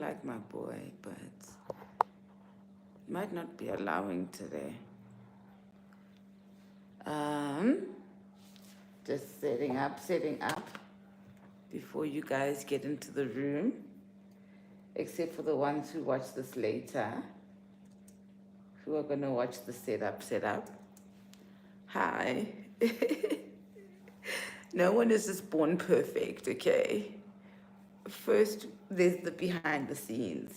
like my boy, but might not be allowing today. Just setting up before you guys get into the room, except for the ones who watch this later, who are gonna watch the setup. Hi. No one is just born perfect, okay? First, there's the behind the scenes.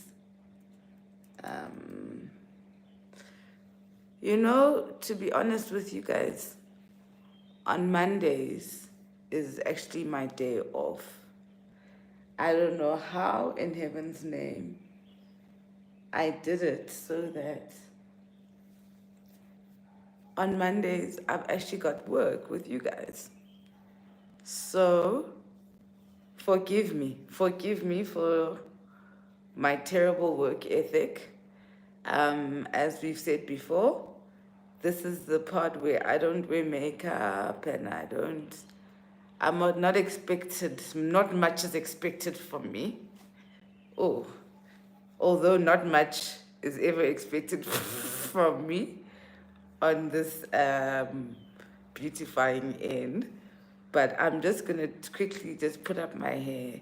To be honest with you guys, on Mondays is actually my day off. I don't know how in heaven's name I did it so that on Mondays I've actually got work with you guys. So forgive me for my terrible work ethic. As we've said before, this is the part where I don't wear makeup and I'm not expected, not much is expected from me. Oh, although not much is ever expected from me on this beautifying end. But I'm just going to quickly just put up my hair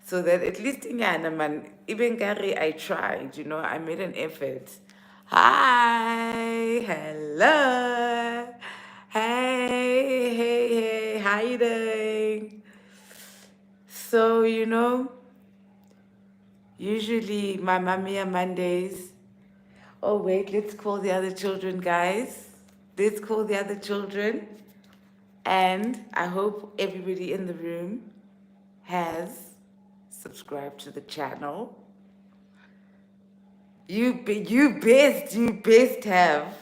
so that at least man, even Gary, I tried, I made an effort. Hi, hello, hey, how you doing? So, usually my Mamiya Mondays. Oh, wait, let's call the other children, guys. Let's call the other children. And I hope everybody in the room has subscribed to the channel. You best have.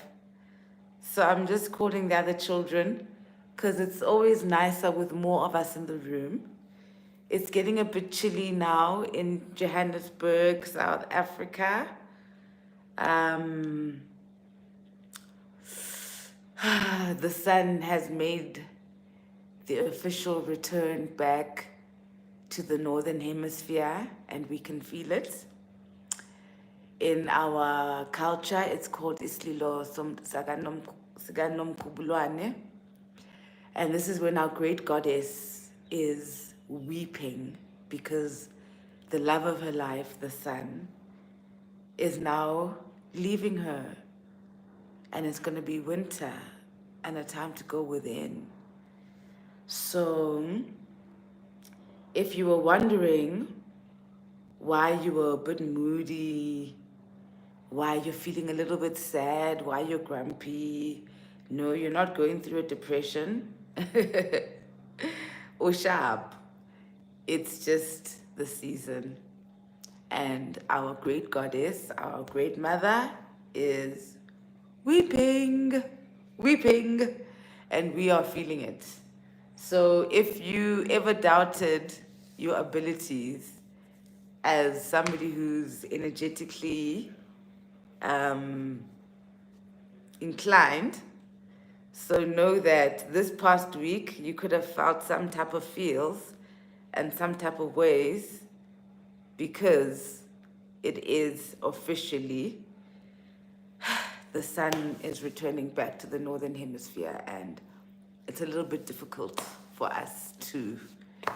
So I'm just calling the other children because it's always nicer with more of us in the room. It's getting a bit chilly now in Johannesburg, South Africa. The sun has made the official return back to the northern hemisphere, and we can feel it. In our culture, it's called Islilo Sikanomkhubulwane. And this is when our great goddess is weeping because the love of her life, the sun, is now leaving her. And it's going to be winter and a time to go within. So, if you were wondering why you were a bit moody, why you're feeling a little bit sad, why you're grumpy, no, you're not going through a depression or sharp. It's just the season. And our great goddess, our great mother is weeping, and we are feeling it. So if you ever doubted your abilities as somebody who's energetically inclined, so know that this past week you could have felt some type of feels and some type of ways because it is officially the sun is returning back to the northern hemisphere, and it's a little bit difficult for us to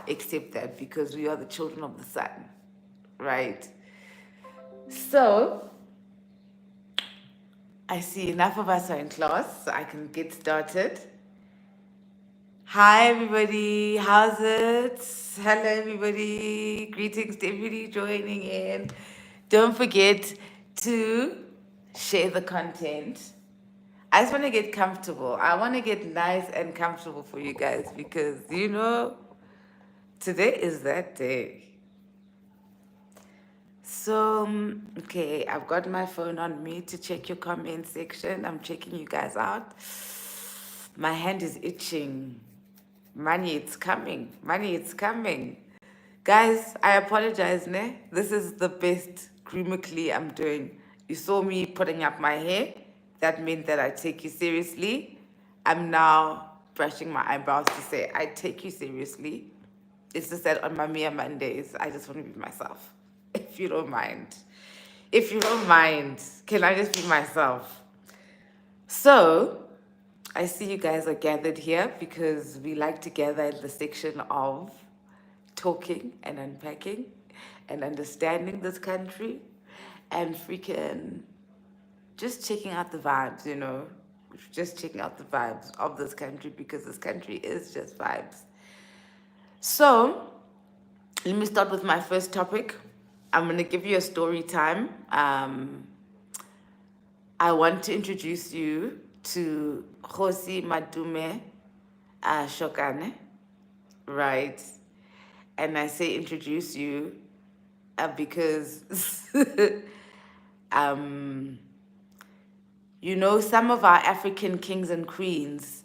accept that because we are the children of the sun, right? So I see enough of us are in class, so I can get started. Hi everybody, how's it? Hello everybody, greetings to everybody joining in. Don't forget to share the content. I just want to get comfortable. I want to get nice and comfortable for you guys because, today is that day. So, okay, I've got my phone on me to check your comment section. I'm checking you guys out. My hand is itching. Money, it's coming. Money, it's coming. Guys, I apologize, ne? This is the best grammatically I'm doing. You saw me putting up my hair. That meant that I take you seriously. I'm now brushing my eyebrows to say I take you seriously. It's just that on Mamiya Mondays, I just want to be myself. if you don't mind. If you don't mind, can I just be myself? So, I see you guys are gathered here because we like to gather in the section of talking and unpacking and understanding this country and freaking just checking out the vibes, you know, just checking out the vibes of this country because this country is just vibes. So, let me start with my first topic. I'm going to give you a story time. I want to introduce you to Kgoši Matome Shokane, right? And I say introduce you because, you know, some of our African kings and queens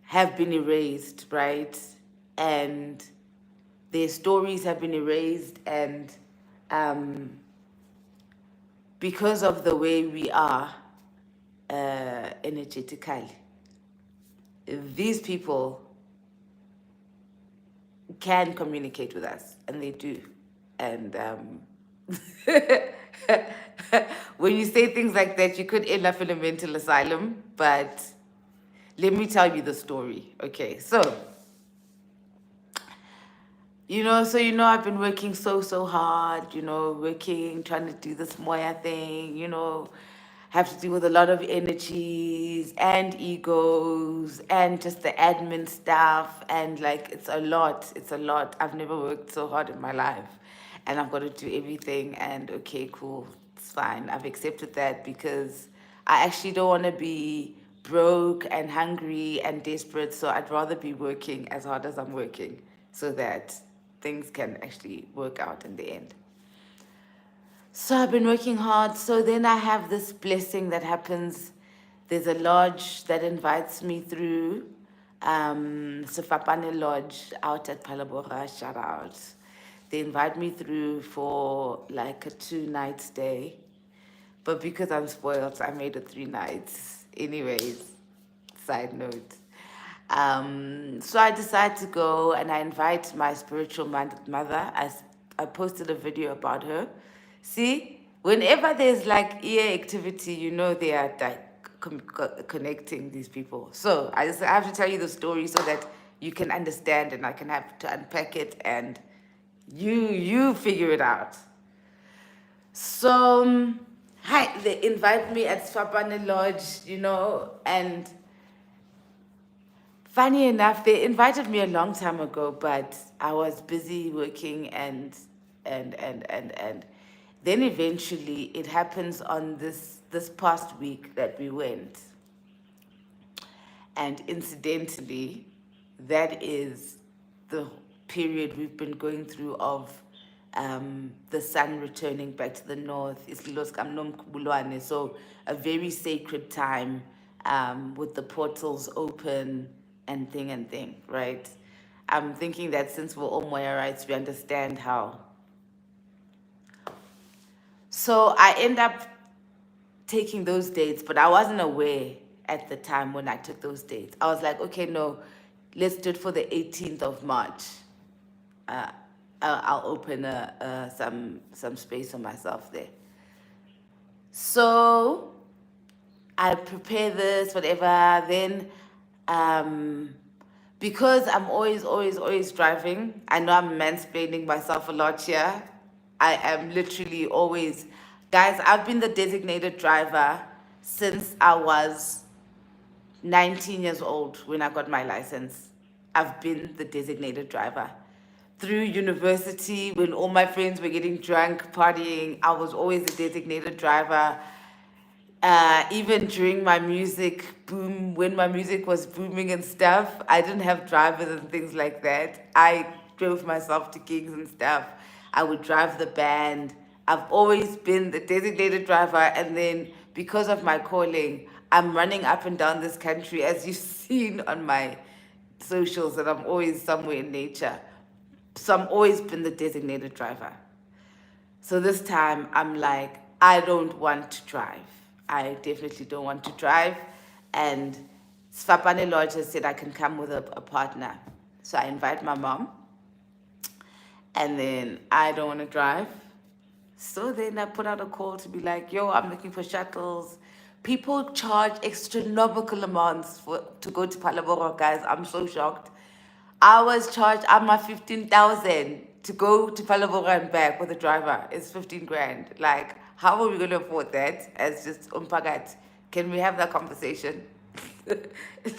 have been erased, right? And their stories have been erased, and because of the way we are energetically, these people can communicate with us, and they do. And when you say things like that, you could end up in a mental asylum, but let me tell you the story. Okay, so I've been working so hard, trying to do this Moya thing, have to deal with a lot of energies and egos and just the admin stuff. And like, it's a lot. I've never worked so hard in my life, and I've got to do everything. And okay, cool. It's fine. I've accepted that because I actually don't want to be broke and hungry and desperate. So I'd rather be working as hard as I'm working so that things can actually work out in the end. So I've been working hard. So then I have this blessing that happens. There's a lodge that invites me through, Sefapane Lodge out at Palabora, shout out. They invite me through for like a 2-night stay. But because I'm spoiled, I made it 3 nights. Anyways, side note. So I decide to go, and I invite my spiritual mother. I posted a video about her. See, whenever there's like ear activity, they are like connecting these people. So I have to tell you the story so that you can understand, and I can have to unpack it, and you figure it out. So, hi, they invite me at Swapane Lodge, and funny enough, they invited me a long time ago, but I was busy working and then eventually it happens on this past week that we went. And incidentally, that is the period we've been going through of the sun returning back to the north. So a very sacred time with the portals open and thing, right? I'm thinking that since we're all Moyarites, we understand how. So I end up taking those dates, but I wasn't aware at the time when I took those dates. I was like, okay, no, let's do it for the 18th of March. I'll open some space for myself there. So I prepare this, whatever. Then, because I'm always driving, I know I'm mansplaining myself a lot here. I am literally always, guys, I've been the designated driver since I was 19 years old when I got my license. I've been the designated driver. Through university, when all my friends were getting drunk, partying, I was always a designated driver. Even during my music boom, when my music was booming and stuff, I didn't have drivers and things like that. I drove myself to gigs and stuff. I would drive the band. I've always been the designated driver, and then because of my calling, I'm running up and down this country, as you've seen on my socials, that I'm always somewhere in nature. So I'm always been the designated driver. So this time I'm like, I don't want to drive. I definitely don't want to drive. And Sfapane Lodge has said I can come with a partner. So I invite my mom. And then I don't want to drive. So then I put out a call to be like, yo, I'm looking for shuttles. People charge astronomical amounts to go to Palabora, guys. I'm so shocked. I was charged, I'm at 15,000 to go to Palabora and back with a driver. It's 15 grand. Like, how are we going to afford that as just umpagat? Can we have that conversation?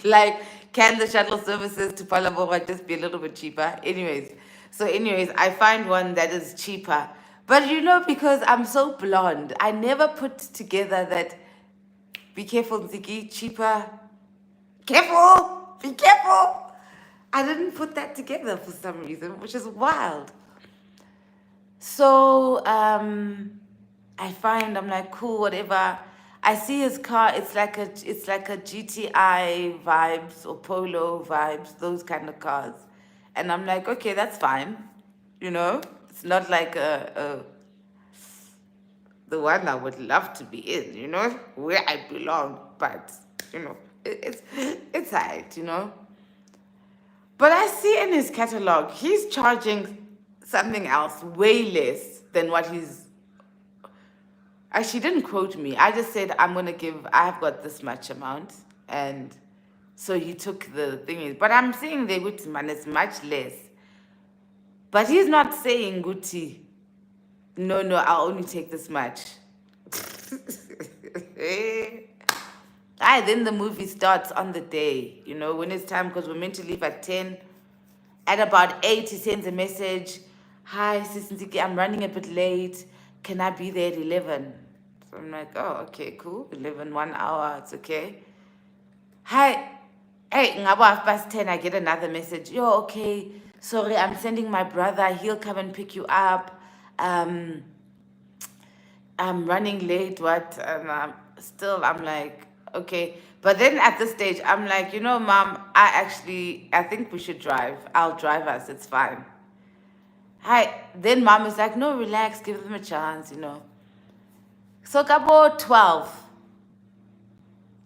Like, can the shuttle services to Palabora just be a little bit cheaper? Anyways, I find one that is cheaper. But you know, because I'm so blonde, I never put together that, be careful, Ziggy, cheaper. Careful! Be careful! I didn't put that together for some reason, which is wild. So I'm like, cool, whatever. I see his car, it's like a GTI vibes or Polo vibes, those kind of cars. And I'm like, okay, that's fine. You know? It's not like the one I would love to be in, you know, where I belong. But, you know, it's alright, you know. But I see in his catalog, he's charging something else way less than what he's. Actually, didn't quote me. I just said, I've got this much amount. And so he took the thingy. But I'm saying the Guti man is much less. But he's not saying Guti, no, I'll only take this much. Then the movie starts on the day, you know, when it's time, because we're meant to leave at 10. At about 8, he sends a message. Hi, Sis Nziki, I'm running a bit late. Can I be there at 11? So I'm like, oh, okay, cool. 11, 1 hour, it's okay. Hi, hey, ngabo 10:30, I get another message. Yo, okay, sorry, I'm sending my brother. He'll come and pick you up. I'm running late, what? And I'm like, okay. But then at this stage, I'm like, you know, Mom, I think we should drive. I'll drive us, it's fine. Then Mom is like, no, relax, give them a chance, you know. So about 12,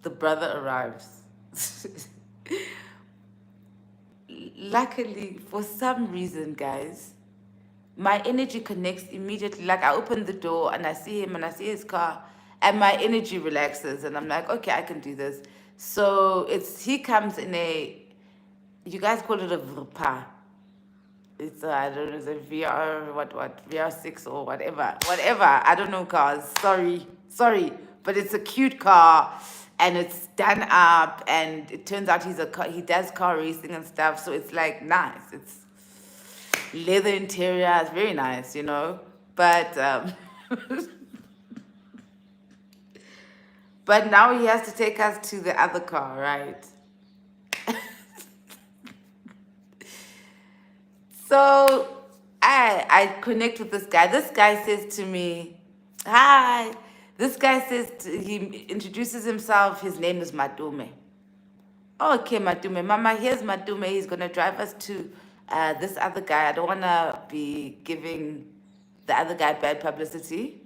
the brother arrives. Luckily, for some reason, guys, my energy connects immediately. Like, I open the door and I see him and I see his car, and my energy relaxes, and I'm like, okay, I can do this. So he comes in you guys call it a VRPA. It's I don't know, it's a VR, what VR6 or whatever, I don't know cars. Sorry, but it's a cute car, and it's done up, and it turns out he does car racing and stuff. So it's like nice. It's leather interior. It's very nice, you know. But but now he has to take us to the other car, right? So I connect with this guy. This guy says to me, hi. This guy he introduces himself. His name is Matome. Okay, Matome. Mama, here's Matome. He's going to drive us to this other guy. I don't want to be giving the other guy bad publicity,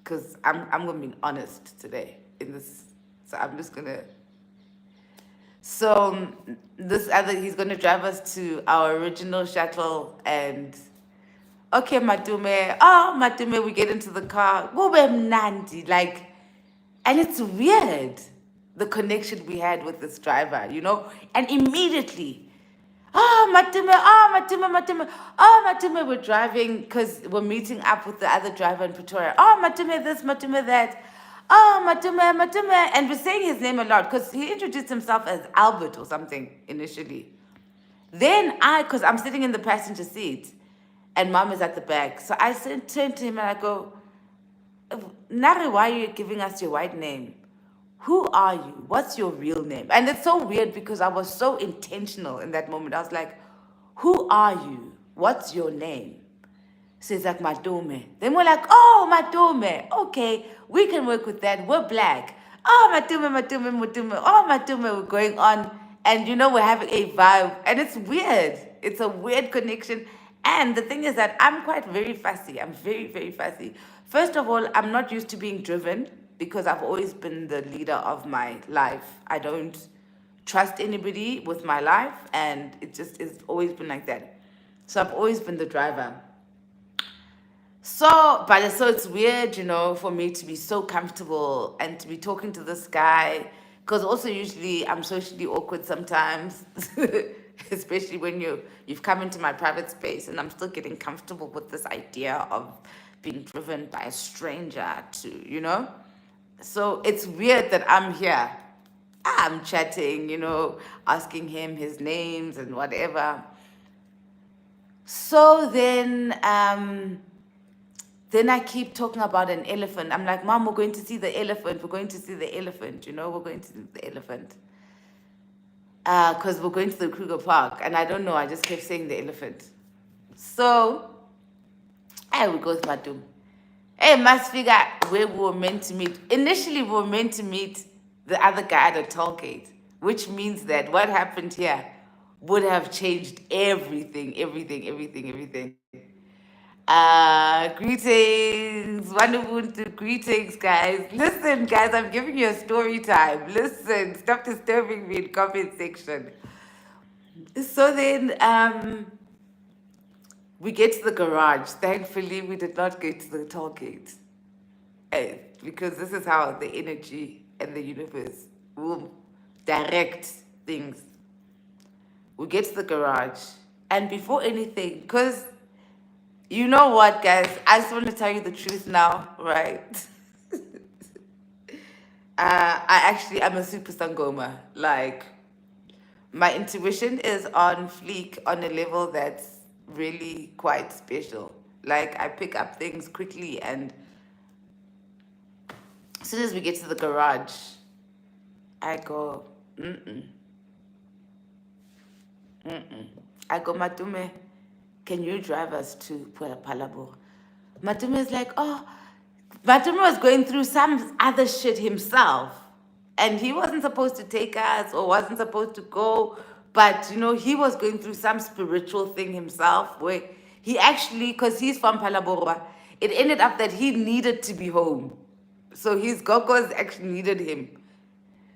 because I'm going to be honest today in this. So I'm just going to. So he's going to drive us to our original shuttle, and okay, Matome, we get into the car. Like, and it's weird, the connection we had with this driver, you know, and immediately, Matome, we're driving, because we're meeting up with the other driver in Pretoria. Matome this, Matome that. Matome, and we're saying his name a lot, because he introduced himself as Albert or something initially. Then because I'm sitting in the passenger seat, and Mom is at the back, so I turn to him and I go, Nari, why are you giving us your white name? Who are you? What's your real name? And it's so weird, because I was so intentional in that moment. I was like, who are you? What's your name? So it's like, Matome. Then we're like, oh, Matome. Okay, we can work with that. We're black. Oh, Matome. Oh, Matome. We're going on. And, you know, we're having a vibe. And it's weird. It's a weird connection. And the thing is that I'm very fussy. I'm very, very fussy. First of all, I'm not used to being driven, because I've always been the leader of my life. I don't trust anybody with my life. And it's always been like that. So I've always been the driver. So, but so it's weird, you know, for me to be so comfortable and to be talking to this guy. Because also usually I'm socially awkward sometimes, especially when you've come into my private space and I'm still getting comfortable with this idea of being driven by a stranger to, you know. So it's weird that I'm here. I'm chatting, you know, asking him his names and whatever. So then I keep talking about an elephant. I'm like, Mom, we're going to see the elephant. We're going to see the elephant. You know, we're going to see the elephant. Because we're going to the Kruger Park. And I don't know, I just kept saying the elephant. So I would go with Matome. Hey, must figure out where we were meant to meet. Initially, we were meant to meet the other guy at a toll gate, which means that what happened here would have changed everything, everything, everything, everything. Greetings, wonderful greetings, guys. Listen, guys, I'm giving you a story time. Listen, stop disturbing me in comment section. So then, we get to the garage. Thankfully, we did not get to the toll gate. Because this is how the energy and the universe will direct things. We get to the garage. And before anything, because you know what, guys? I just want to tell you the truth now, right? I'm a super sangoma. Like, my intuition is on fleek on a level that's really quite special. Like, I pick up things quickly, and as soon as we get to the garage, I go, I go, Matome, can you drive us to Palabor? Matome is like, oh, Matome was going through some other shit himself. And he wasn't supposed to take us or wasn't supposed to go. But, you know, he was going through some spiritual thing himself where he actually, because he's from Palabora, it ended up that he needed to be home. So his gogos actually needed him.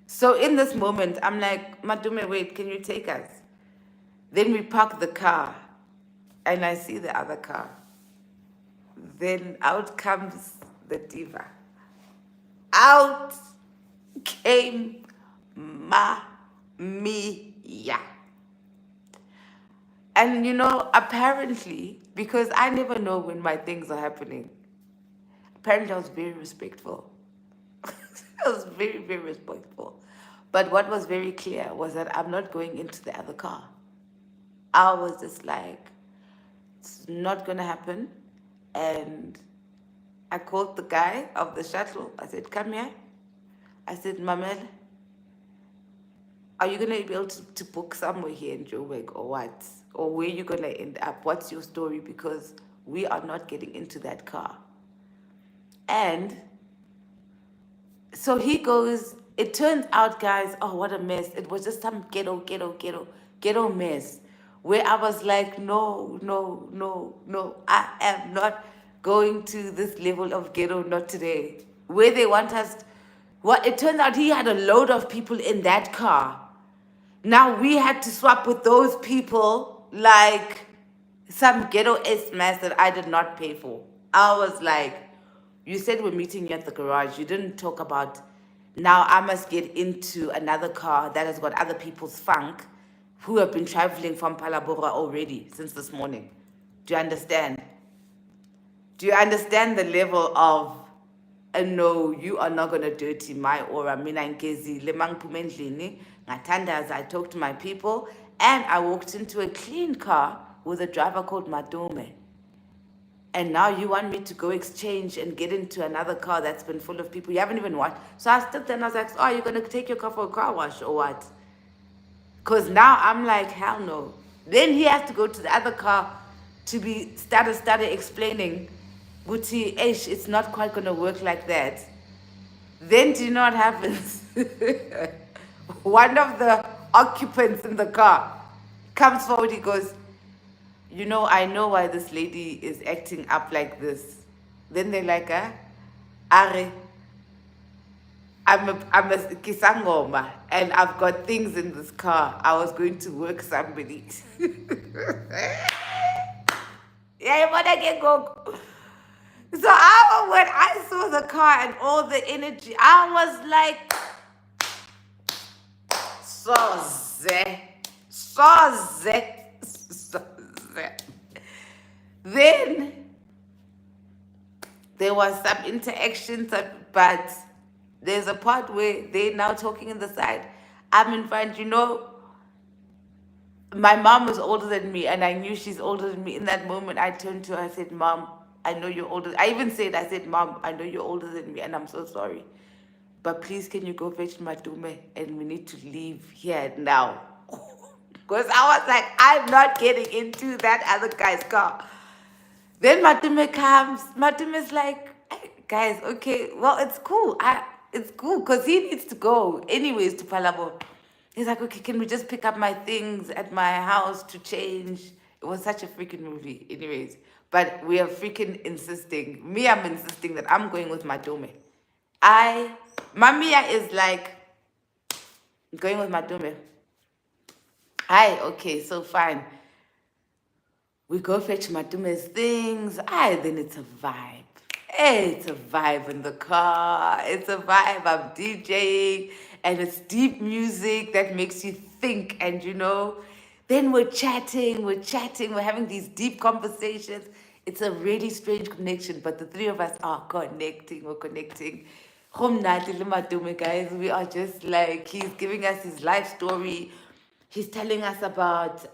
So in this moment, I'm like, Matome, wait, can you take us? Then we park the car and I see the other car. Then out comes the diva. Out came Mamiya. And you know, apparently, because I never know when my things are happening, apparently I was very respectful. I was very, very respectful. But what was very clear was that I'm not going into the other car. I was just like, it's not going to happen. And I called the guy of the shuttle. I said, come here. I said, Mamel, are you going to be able to book somewhere here in Joburg or what? Or where you going to end up? What's your story? Because we are not getting into that car. And so he goes, it turns out, guys, oh, what a mess. It was just some ghetto mess. Where I was like, no, I am not going to this level of ghetto, not today. Where they want us, it turns out he had a load of people in that car. Now we had to swap with those people like some ghetto-esque mess that I did not pay for. I was like, you said we're meeting you at the garage. You didn't talk about, now I must get into another car that has got other people's funk who have been traveling from Palabora already since this morning. Do you understand? Do you understand the level of, no, you are not going to dirty my aura. Mina nkezi lemang pumendlini. Ngatandas, I talked to my people, and I walked into a clean car with a driver called Matome. And now you want me to go exchange and get into another car that's been full of people. You haven't even watched. So I stood there and I was like, oh, you're going to take your car for a car wash or what? Because now I'm like, hell no. Then he has to go to the other car to be started explaining, Buti, it's not quite going to work like that. Then do you know what happens? One of the occupants in the car comes forward, he goes, you know, I know why this lady is acting up like this. Then they're like, Are, I'm a kisangoma and I've got things in this car. I was going to work somebody. Yeah, but I can go. So when I saw the car and all the energy, I was like, soze, soze, soze. Then there was some interaction, but there's a part where they're now talking in the side. I'm in front, my mom was older than me, and I knew she's older than me. In that moment, I turned to her, I said, Mom, I know you're older. I even said, Mom, I know you're older than me, and I'm so sorry. But please, can you go fetch Matome? And we need to leave here now. Because I was like, I'm not getting into that other guy's car. Then Matome comes. Matome's like, hey, guys, okay, well, it's cool. It's cool because he needs to go anyways to Palabo. He's like, okay, can we just pick up my things at my house to change? It was such a freaking movie, anyways. But we are freaking insisting. Me, I'm insisting that I'm going with Matome. Mamiya is like, going with Matome. Okay, so fine. We go fetch Matome's things. Then it's a vibe. Hey, it's a vibe in the car. It's a vibe. I'm DJing, and it's deep music that makes you think. And then we're chatting, we're having these deep conversations. It's a really strange connection, but the three of us are connecting. We're connecting. Guys, we are just like, he's giving us his life story. He's telling us about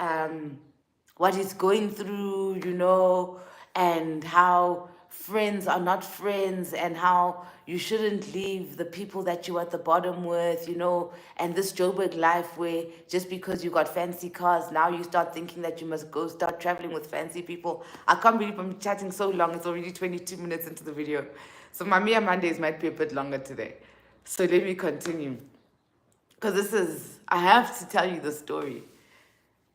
what he's going through, and how friends are not friends, and how you shouldn't leave the people that you're at the bottom with, and this Joburg life where just because you got fancy cars, now you start thinking that you must go start traveling with fancy people. I can't believe I'm chatting so long. It's already 22 minutes into the video. So my Mamiya Mondays might be a bit longer today. So let me continue. Because I have to tell you the story.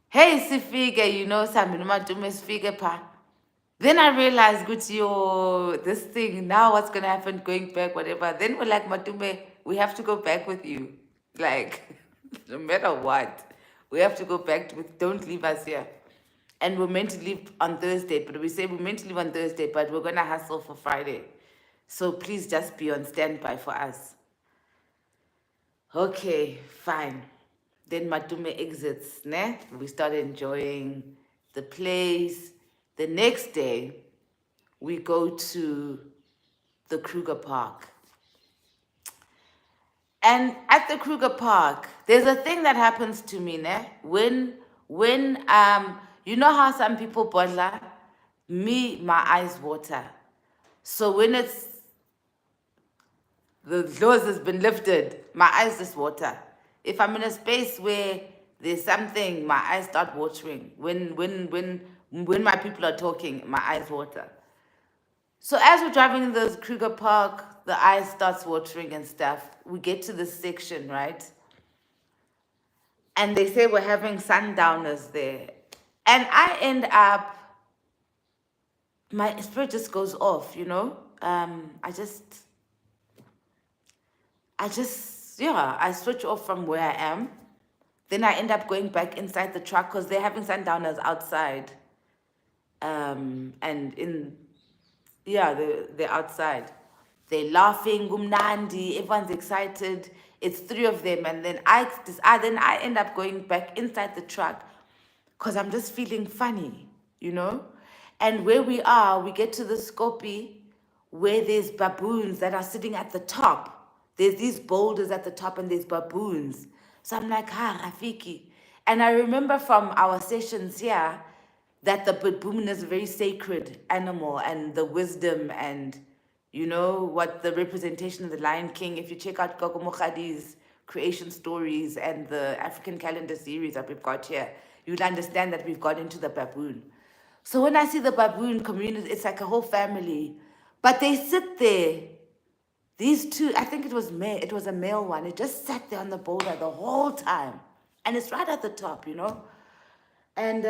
Hey, Sifige, Sami Matume's figure pa. Then I realized, Gucci, this thing, now what's going to happen going back, whatever. Then we're like, Matume, we have to go back with you. Like, no matter what, we have to go back don't leave us here. And we're meant to leave on Thursday, but we say we're meant to leave on Thursday, but we're going to hustle for Friday. So please just be on standby for us. Okay, fine. Then Matome exits, ne? We start enjoying the place. The next day, we go to the Kruger Park. And at the Kruger Park, there's a thing that happens to me, ne? When you know how some people bother? Me, my eyes water. So when the laws has been lifted, my eyes just water. If I'm in a space where there's something, my eyes start watering. When my people are talking, my eyes water. So as we're driving in the Kruger Park, the eyes starts watering and stuff. We get to this section, right? And they say we're having sundowners there. And I end up, my spirit just goes off, I switch off from where I am. Then I end up going back inside the truck because they're having sundowners outside. They're outside. They're laughing, gumnandi, everyone's excited. It's three of them. And then I end up going back inside the truck because I'm just feeling funny, And where we are, we get to the Skopi where there's baboons that are sitting at the top. There's these boulders at the top and there's baboons. So I'm like, Rafiki. And I remember from our sessions here that the baboon is a very sacred animal, and the wisdom and, what the representation of the Lion King. If you check out Gogo Mokhadi's creation stories and the African calendar series that we've got here, you'd understand that we've got into the baboon. So when I see the baboon community, it's like a whole family. But they sit there. These two, I think it was a male one. It just sat there on the boulder the whole time. And it's right at the top, And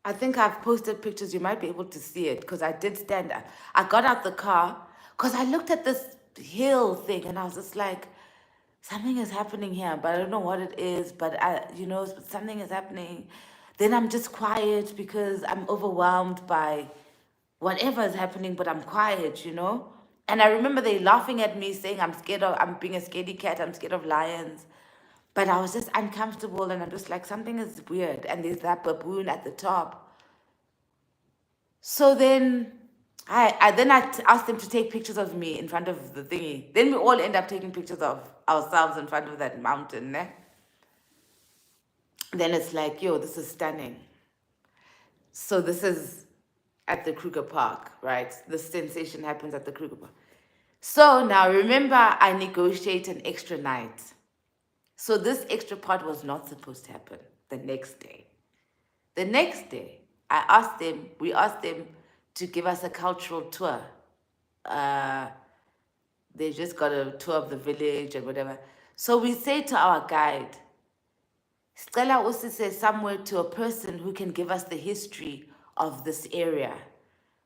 I think I've posted pictures. You might be able to see it because I did stand up. I got out the car because I looked at this hill thing and I was just like, something is happening here, but I don't know what it is, but something is happening. Then I'm just quiet because I'm overwhelmed by whatever is happening, but I'm quiet, you know? And I remember they laughing at me saying I'm being a scaredy cat, I'm scared of lions. But I was just uncomfortable and I'm just like, something is weird. And there's that baboon at the top. So then I asked them to take pictures of me in front of the thingy. Then we all end up taking pictures of ourselves in front of that mountain. Ne? Then it's like, yo, this is stunning. So this is at the Kruger Park, right? The sensation happens at the Kruger Park. So now remember, I negotiate an extra night. So this extra part was not supposed to happen the next day. The next day, we asked them to give us a cultural tour. They just got a tour of the village and whatever. So we say to our guide, Stella also says somewhere to a person who can give us the history of this area.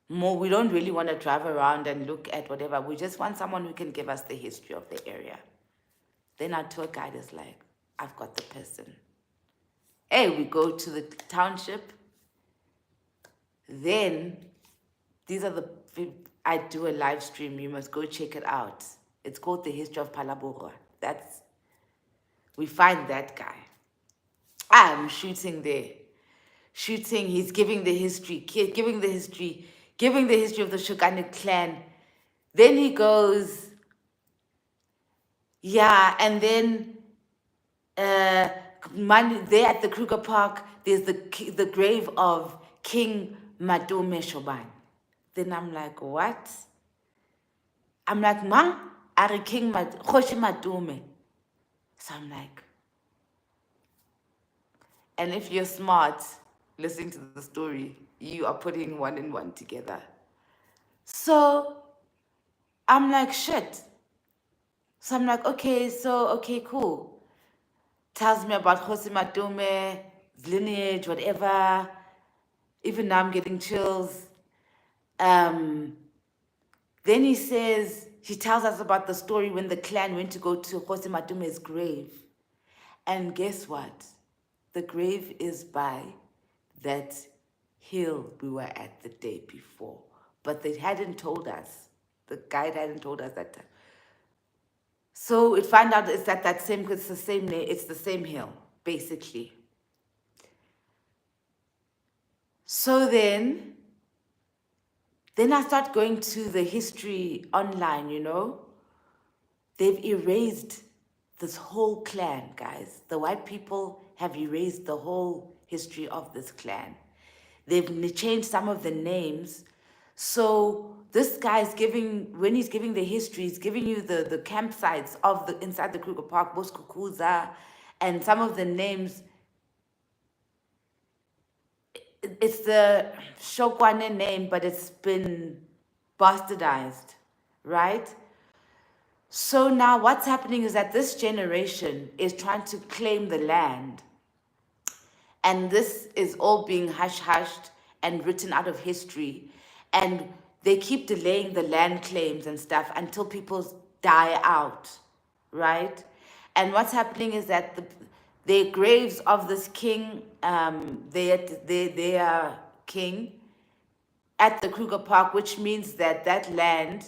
More, we don't really want to drive around and look at whatever. We just want someone who can give us the history of the area. Then our tour guide is like, I've got the person. Hey, we go to the township. Then, I do a live stream. You must go check it out. It's called The History of Palabora. We find that guy. I'm shooting there. He's giving the history of the Shokane clan. Then he goes, yeah, and then there at the Kruger Park, there's the grave of King Matome Shoban. Then I'm like, what? I'm like, Mang, are King Kgoši Matome. So I'm like, and if you're smart, listening to the story, you are putting one and one together. So I'm like, shit. So I'm like, okay, cool. Tells me about Kgoši Matome, lineage, whatever. Even now I'm getting chills. Then he tells us about the story when the clan went to go to Kgoši Matome's grave. And guess what? The grave is by that hill we were at the day before. But they hadn't told us. The guide hadn't told us that time. So it found out it's at it's the same hill, basically. So then I start going to the history online, you know. They've erased this whole clan, guys. The white people have erased the whole history of this clan. They've changed some of the names. So this guy's when he's giving the history, he's giving you the campsites inside the Kruger Park, Boskukuza, and some of the names. It's the Shokane name, but it's been bastardized, right? So now what's happening is that this generation is trying to claim the land. And this is all being hush-hushed and written out of history. And they keep delaying the land claims and stuff until people die out, right? And what's happening is that the graves of this king, they are king at the Kruger Park, which means that that land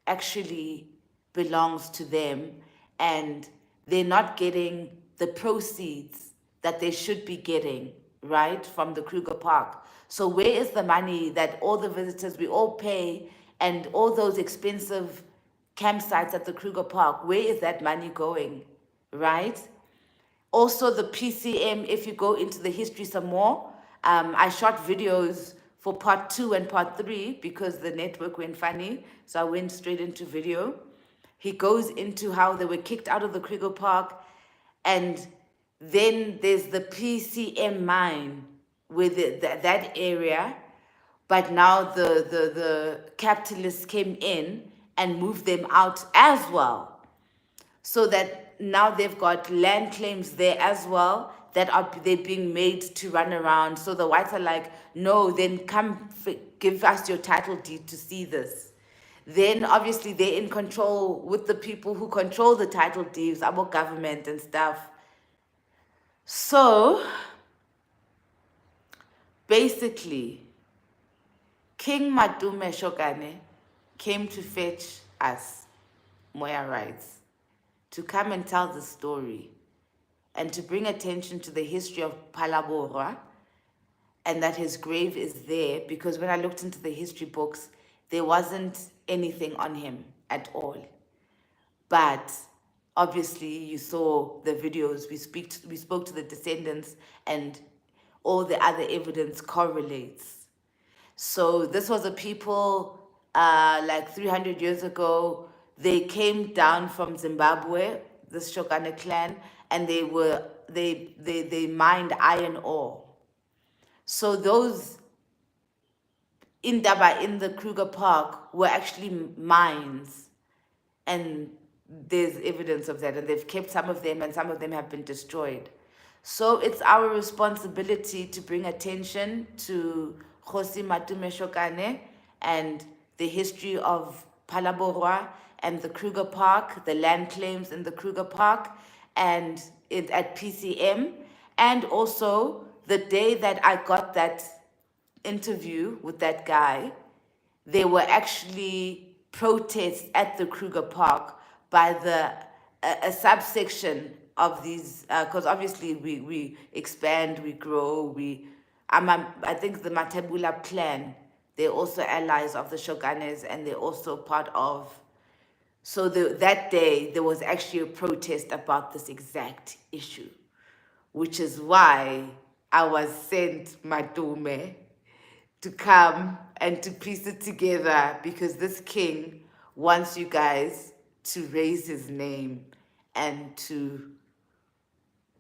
actually belongs to them and they're not getting the proceeds that they should be getting, right, from the Kruger Park. So where is the money that all the visitors, we all pay, and all those expensive campsites at the Kruger Park, where is that money going, right? Also the PCM, if you go into the history some more, I shot videos for part 2 and part 3 because the network went funny. So I went straight into video. He goes into how they were kicked out of the Kruger Park. And then there's the PCM mine with that area. But now the capitalists came in and moved them out as well. So that now they've got land claims there as well that they're being made to run around. So the whites are like, no, then come give us your title deed to see this. Then obviously they're in control with the people who control the title deeds, our government and stuff. So basically, King Matome Shokane came to fetch us, Moya writes, to come and tell the story and to bring attention to the history of Phalaborwa, and that his grave is there, because when I looked into the history books, there wasn't anything on him at all. But obviously, you saw the videos, we spoke to the descendants, and all the other evidence correlates. So this was a people like 300 years ago. They came down from Zimbabwe, the Shokane clan, and they mined iron ore. So those indaba in the Kruger Park were actually mines, and there's evidence of that, and they've kept some of them, and some of them have been destroyed. So it's our responsibility to bring attention to Kgoši Matome Shokane and the history of Phalaborwa and the Kruger Park, the land claims in the Kruger Park, and at PCM, and also the day that I got that interview with that guy, there were actually protests at the Kruger Park by a subsection of these, because obviously we expand, we grow, I think the Matebula clan, they're also allies of the Shokanes, and they're also part of, so that day there was actually a protest about this exact issue, which is why I was sent Matome to come and to piece it together, because this king wants you guys to raise his name and to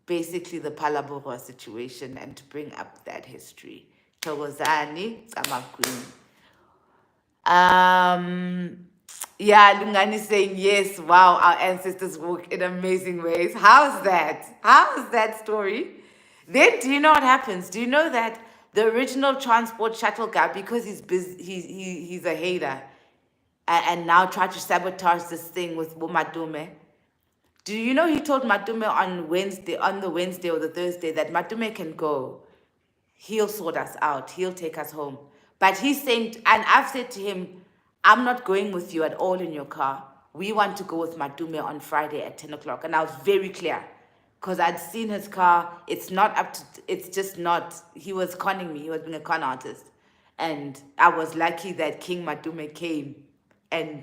basically the Phalaborwa situation and to bring up that history. Thokozani, Tsamakuni. Yeah, Lungani saying yes, wow, our ancestors walk in amazing ways. How's that? How's that story? Then do you know what happens? Do you know that the original transport shuttle guy, because he's busy, he's a hater, and now try to sabotage this thing with Matome? Do you know he told Matome on the Wednesday or the Thursday, that Matome can go. He'll sort us out. He'll take us home. But he's saying, and I've said to him, I'm not going with you at all in your car. We want to go with Matome on Friday at 10 o'clock. And I was very clear, because I'd seen his car. It's just not, he was conning me. He was being a con artist. And I was lucky that King Matome came. And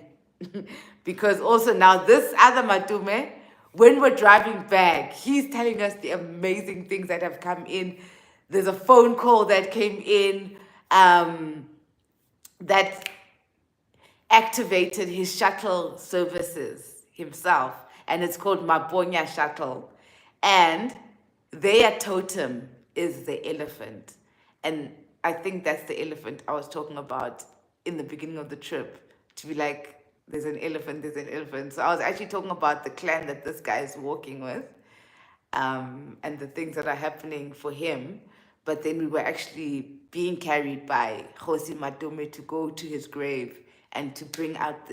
because also now this other Matome, when we're driving back, he's telling us the amazing things that have come in. There's a phone call that came in that activated his shuttle services himself, and it's called Mabonya Shuttle. And their totem is the elephant. And I think that's the elephant I was talking about in the beginning of the trip, to be like, there's an elephant, there's an elephant. So I was actually talking about the clan that this guy is walking with, and the things that are happening for him. But then we were actually being carried by Kgoši Matome to go to his grave and to bring out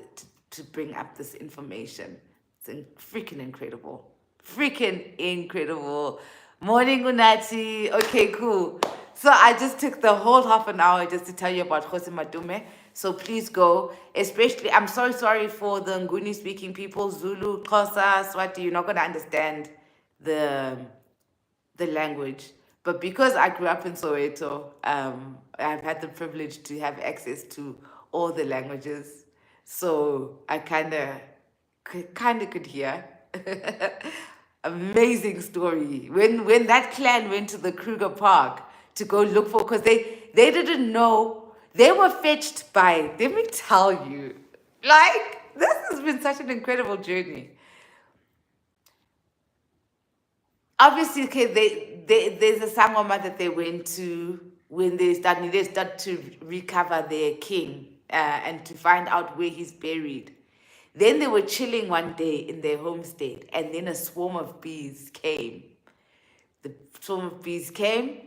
to bring up this information. It's freaking incredible. Freaking incredible. Morning, Unati. Okay, cool. So I just took the whole half an hour just to tell you about Kgoši Matome. So please go. Especially, I'm so sorry for the Nguni speaking people, Zulu, Xhosa, Swati. You're not going to understand the language. But because I grew up in Soweto, I've had the privilege to have access to all the languages. So I kind of could hear. Amazing story. When that clan went to the Kruger Park to go look for, because they didn't know, they were fetched by, let me tell you, like, this has been such an incredible journey. Obviously, okay, there's a sangoma that they went to when they start to recover their king and to find out where he's buried. Then they were chilling one day in their homestead, and then a swarm of bees came. The swarm of bees came.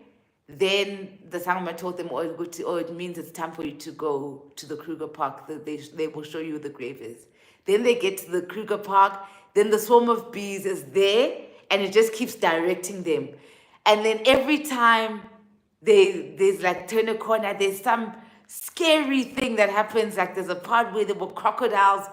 Then the sangoma told them, it means it's time for you to go to the Kruger Park. They will show you where the grave is. Then they get to the Kruger Park. Then the swarm of bees is there, and it just keeps directing them. And then every time there's like turn a corner, there's scary thing that happens. Like there's a part where there were crocodiles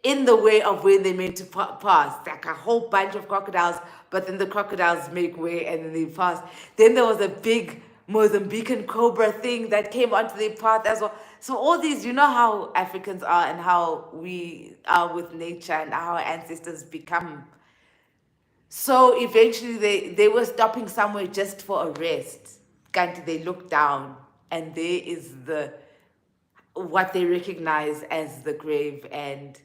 in the way of where they meant to pass. Like a whole bunch of crocodiles, but then the crocodiles make way and then they pass. Then there was a big Mozambican cobra thing that came onto their path as well. So all these, you know how Africans are and how we are with nature and how our ancestors become. So eventually they were stopping somewhere just for a rest. Kanti they looked down and there is what they recognize as the grave. And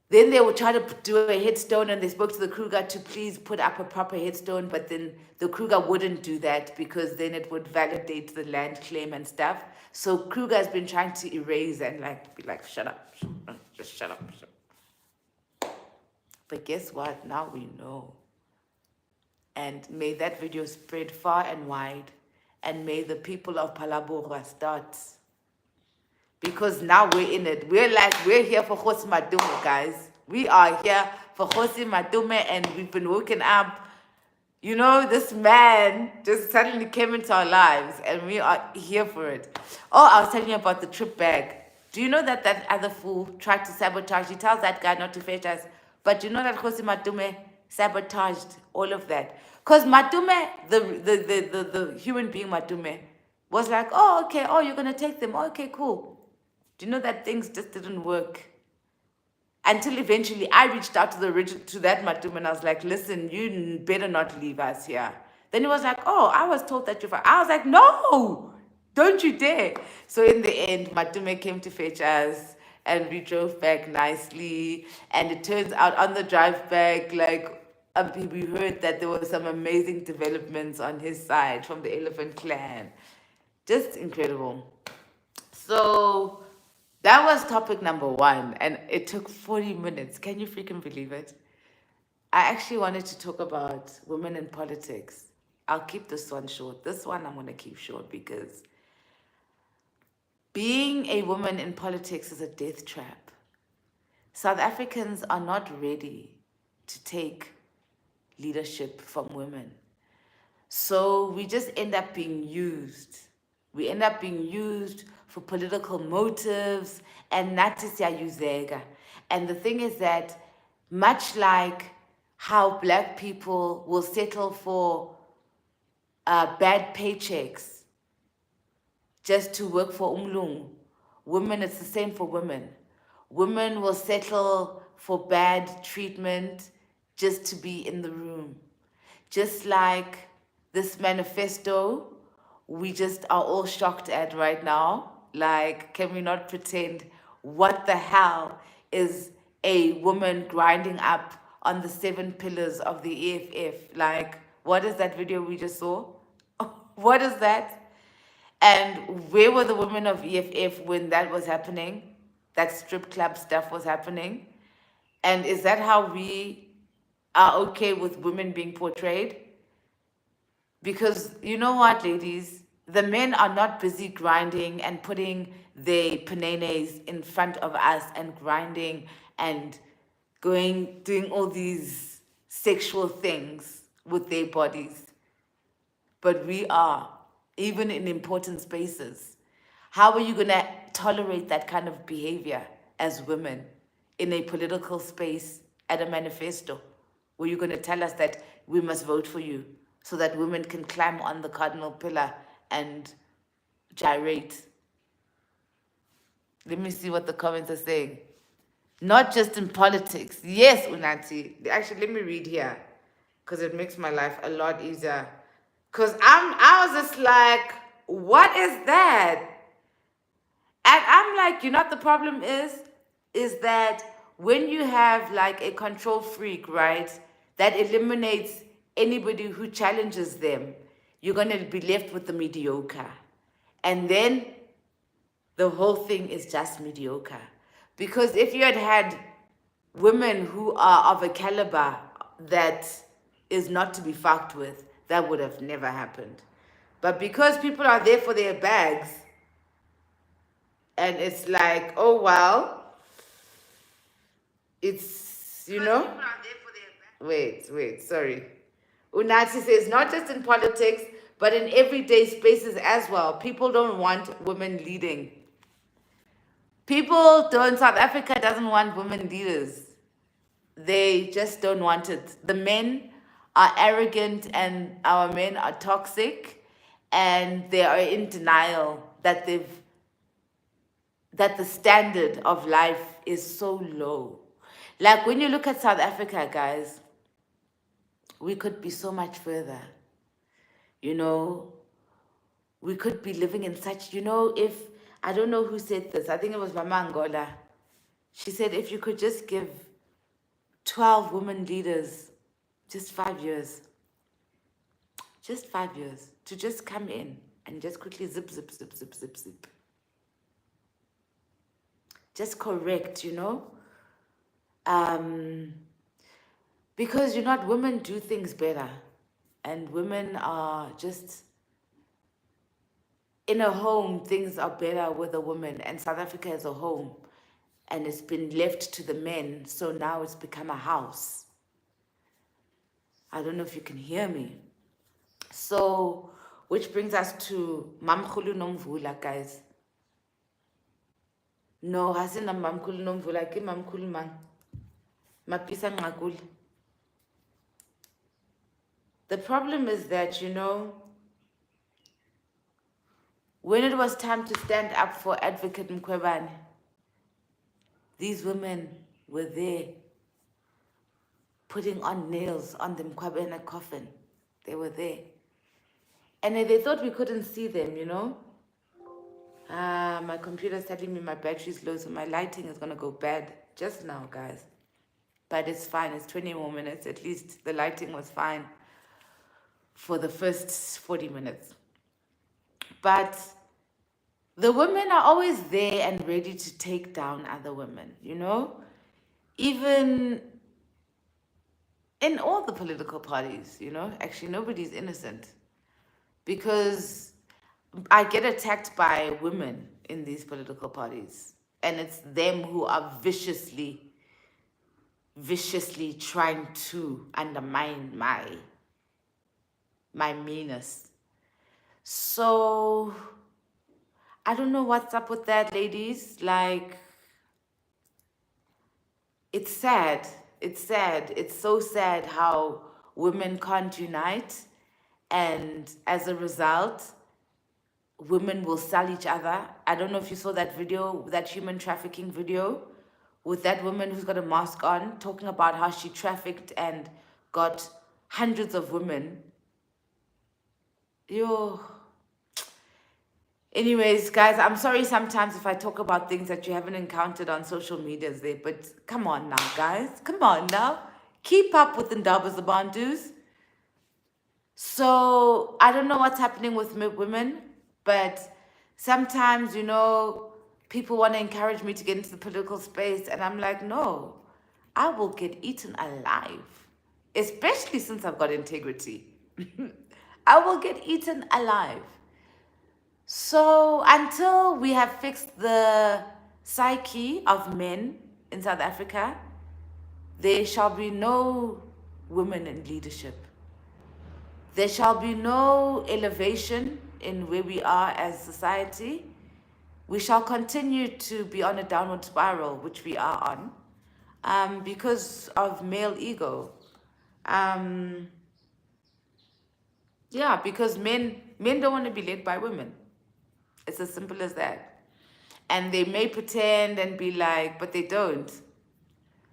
then they would try to do a headstone and they spoke to the Kruger to please put up a proper headstone, but then the Kruger wouldn't do that because then it would validate the land claim and stuff. So Kruger has been trying to erase and like be like, shut up, just shut up. But guess what? Now we know. And may that video spread far and wide. And may the people of Palabora start. Because now we're in it. We're here for Kgoši Matome, guys. We are here for Kgoši Matome and we've been woken up. You know, this man just suddenly came into our lives and we are here for it. Oh, I was telling you about the trip bag. Do you know that that other fool tried to sabotage? He tells that guy not to fetch us. But you know that Kgoši Matome sabotaged all of that. Because Matome, the human being Matome, was like, oh, okay, oh, you're going to take them. Oh, okay, cool. Do you know that things just didn't work? Until eventually I reached out to that Matome and I was like, listen, you better not leave us here. Then he was like, oh, I was told that you're fine. I was like, no, don't you dare. So in the end, Matome came to fetch us and we drove back nicely. And it turns out on the drive back, like, we heard that there were some amazing developments on his side from the Elephant Clan. Just incredible. So that was topic number 1, and it took 40 minutes. Can you freaking believe it? I actually wanted to talk about women in politics. I'll keep this one short. This one I'm going to keep short because being a woman in politics is a death trap. South Africans are not ready to take leadership from women. So we just end up being used. We end up being used for political motives and nathi siyayuzeka. And the thing is that much like how black people will settle for bad paychecks just to work for umlungu, women, it's the same for women. Women will settle for bad treatment just to be in the room. Just like this manifesto, we just are all shocked at right now. Like, can we not pretend what the hell is a woman grinding up on the 7 pillars of the EFF? Like, what is that video we just saw? What is that? And where were the women of EFF when that was happening? That strip club stuff was happening? And is that how we are okay with women being portrayed? Because you know what, ladies? The men are not busy grinding and putting their panenes in front of us and grinding and doing all these sexual things with their bodies. But we are, even in important spaces. How are you going to tolerate that kind of behavior as women in a political space at a manifesto? Where you're going to tell us that we must vote for you so that women can climb on the cardinal pillar and gyrate. Let me see what the comments are saying. Not just in politics. Yes, Unati. Actually, let me read here because it makes my life a lot easier. Because I was just like, what is that? And I'm like, you know what the problem is that when you have like a control freak, right, that eliminates anybody who challenges them, you're going to be left with the mediocre. And then the whole thing is just mediocre. Because if you had women who are of a caliber that is not to be fucked with, that would have never happened. But because people are there for their bags, and it's like, oh, well, it's, you know. Wait, sorry. Unati says, not just in politics, but in everyday spaces as well. People don't want women leading. South Africa doesn't want women leaders. They just don't want it. The men are arrogant and our men are toxic, and they are in denial that the standard of life is so low. Like when you look at South Africa, guys, we could be so much further. You know, we could be living in such, if, I don't know who said this, I think it was Mama Angola. She said, if you could just give 12 women leaders just 5 years, to just come in and just quickly zip, zip, zip, zip, zip, zip. Just correct, because women do things better, and women are just, in a home, things are better with a woman, and South Africa is a home, and it's been left to the men, so now it's become a house. I don't know if you can hear me. So, which brings us to Mamkhulu Nomvula, guys. No, hasina Mamkhulu Nomvula, ke Mamkhulu Mang. Mapisa Ngakul. The problem is that, when it was time to stand up for Advocate Mkhwebane, these women were there putting on nails on the Mkhwebane coffin. They were there. And they thought we couldn't see them, my computer's telling me my battery's low, so my lighting is going to go bad just now, guys. But it's fine. It's 20 more minutes. At least the lighting was fine for the first 40 minutes. But the women are always there and ready to take down other women, Even in all the political parties, Actually, nobody's innocent. Because I get attacked by women in these political parties. And it's them who are viciously trying to undermine my meanness. So I don't know what's up with that, ladies. Like, it's sad. It's sad. It's so sad how women can't unite. And as a result, women will sell each other. I don't know if you saw that video, that human trafficking video, with that woman who's got a mask on, talking about how she trafficked and got hundreds of women. Anyways, guys, I'm sorry sometimes if I talk about things that you haven't encountered on social medias there, but come on now, guys. Come on now. Keep up with the Ndaba Zabandus. So, I don't know what's happening with women, but sometimes, people want to encourage me to get into the political space, and I'm like, no, I will get eaten alive, especially since I've got integrity. I will get eaten alive. So until we have fixed the psyche of men in South Africa, there shall be no women in leadership. There shall be no elevation in where we are as society. We shall continue to be on a downward spiral, which we are on, because of male ego. Because men don't want to be led by women. It's as simple as that. And they may pretend and be like, but they don't.